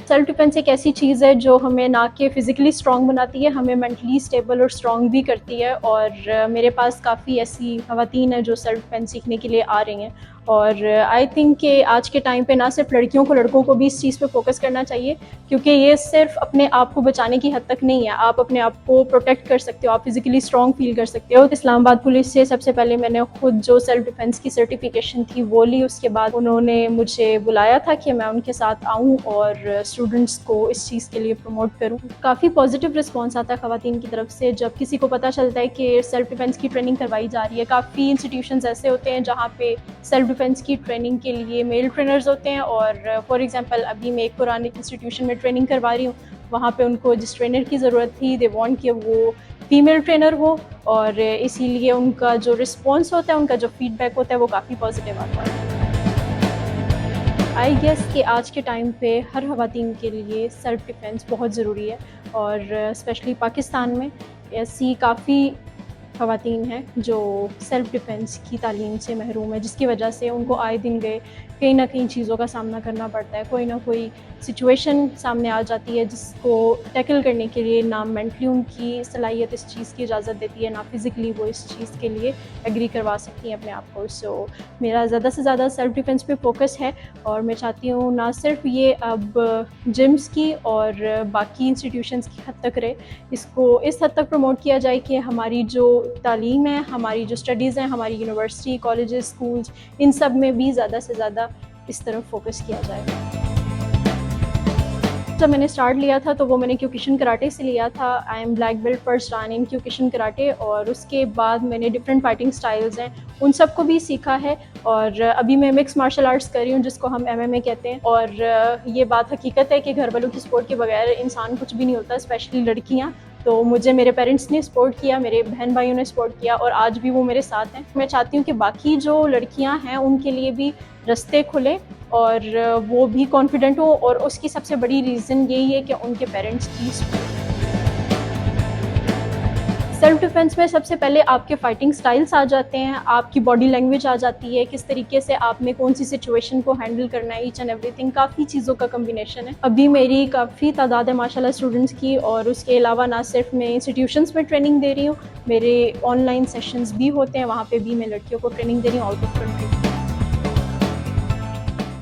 Self defence एक ऐसी चीज़ है जो हमें ना कि फ़िज़िकली स्ट्रॉन्ग बनाती है, हमें मेंटली स्टेबल और स्ट्रॉन्ग भी करती है। और मेरे पास काफ़ी ऐसी ख़वातीन हैं जो सेल्फ डिफेंस सीखने के लिए आ रही हैं। और आई थिंक कि आज के टाइम पे ना सिर्फ लड़कियों को, लड़कों को भी इस चीज़ पे फोकस करना चाहिए, क्योंकि ये सिर्फ अपने आप को बचाने की हद तक नहीं है। आप अपने आप को प्रोटेक्ट कर सकते हो, आप फिज़िकली स्ट्रॉन्ग फील कर सकते हो। इस्लामाबाद पुलिस से सबसे पहले मैंने खुद जो सेल्फ डिफेंस की सर्टिफिकेशन थी वो ली। उसके बाद उन्होंने मुझे बुलाया था कि मैं उनके साथ आऊँ और स्टूडेंट्स को इस चीज़ के लिए प्रमोट करूँ। काफ़ी पॉजिटिव रिस्पॉन्स आता है ख़वातीन की तरफ से जब किसी को पता चलता है कि सेल्फ डिफेंस की ट्रेनिंग करवाई जा रही है। काफ़ी इंस्टीट्यूशंस ऐसे होते हैं जहाँ पे सेल्फ डिफेंस की ट्रेनिंग के लिए मेल ट्रेनर्स होते हैं। और फॉर एग्जांपल अभी मैं एक पुराने इंस्टीट्यूशन में ट्रेनिंग करवा रही हूँ, वहाँ पे उनको जिस ट्रेनर की ज़रूरत थी, दे वांट कि वो फीमेल ट्रेनर हो, और इसीलिए उनका जो रिस्पॉन्स होता है, उनका जो फीडबैक होता है वो काफ़ी पॉजिटिव आता है। आई गेस कि आज के टाइम पे हर ख़वातीन के लिए सेल्फ़ डिफेंस बहुत ज़रूरी है। और स्पेशली पाकिस्तान में ऐसी काफ़ी ख़वातीन हैं जो सेल्फ़ डिफेंस की तालीम से महरूम है, जिसकी वजह से उनको आए दिन गए कहीं ना कहीं चीज़ों का सामना करना पड़ता है। कोई ना कोई सिचुएशन सामने आ जाती है जिसको टैकल करने के लिए ना मेंटली उनकी सलाहियत इस चीज़ की इजाज़त देती है, ना फिज़िकली वो इस चीज़ के लिए एग्री करवा सकती हैं अपने आप को। सो मेरा ज़्यादा से ज़्यादा सेल्फ़ डिफेंस पे फोकस है। और मैं चाहती हूँ ना सिर्फ ये अब जिम्स की और बाकी इंस्टीट्यूशंस की हद तक रहे, इसको इस हद तक प्रमोट किया जाए कि हमारी जो तालीम है, हमारी जो स्टडीज़ हैं, हमारी यूनिवर्सिटी, कॉलेजेस, स्कूल्स, इन सब में भी ज़्यादा से ज़्यादा इस तरफ फोकस किया जाए। जब मैंने स्टार्ट लिया था तो वो मैंने क्योकुशिन कराटे से लिया था। I am black belt first dan in Kyokushin karate. और उसके बाद मैंने डिफरेंट फाइटिंग स्टाइल्स हैं उन सबको भी सीखा है। और अभी मैं मिक्स मार्शल आर्ट्स कर रही हूँ जिसको हम एमएमए कहते हैं। और ये बात हकीकत है कि घर वालों की सपोर्ट के बगैर इंसान कुछ भी नहीं होता, स्पेशली लड़कियाँ। तो मुझे मेरे पेरेंट्स ने सपोर्ट किया, मेरे बहन भाइयों ने सपोर्ट किया, और आज भी वो मेरे साथ हैं। मैं चाहती हूँ कि बाकी जो लड़कियाँ हैं उनके लिए भी रास्ते खुलें और वो भी कॉन्फिडेंट हो। और उसकी सबसे बड़ी रीज़न यही है कि उनके पेरेंट्स की सपोर्ट। सेल्फ डिफेंस में सबसे पहले आपके फाइटिंग स्टाइल्स आ जाते हैं, आपकी बॉडी लैंग्वेज आ जाती है, किस तरीके से आपने कौन सी सिचुएशन को हैंडल करना है, ईच एंड एवरीथिंग। काफ़ी चीज़ों का कम्बिनेशन है। अभी मेरी काफ़ी तादाद है माशाल्लाह स्टूडेंट्स की। और उसके अलावा ना सिर्फ मैं इंस्टीट्यूशंस में ट्रेनिंग दे रही हूँ, मेरे ऑनलाइन सेशंस भी होते हैं, वहाँ पे भी मैं लड़कियों को ट्रेनिंग दे रही हूँ आउट ऑफ कंट्री।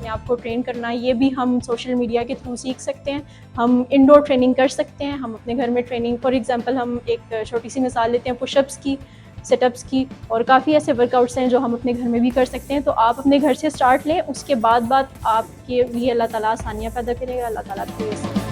आपको ट्रेन करना, ये भी हम सोशल मीडिया के थ्रू सीख सकते हैं। हम इंडोर ट्रेनिंग कर सकते हैं, हम अपने घर में ट्रेनिंग, फॉर एग्जांपल हम एक छोटी सी मिसाल लेते हैं पुशअप्स की, सेटअप्स की, और काफ़ी ऐसे वर्कआउट्स हैं जो हम अपने घर में भी कर सकते हैं। तो आप अपने घर से स्टार्ट लें, उसके बाद आपके लिए अल्लाह ताला आसानियाँ पैदा करेगा। अल्लाह ताला आपको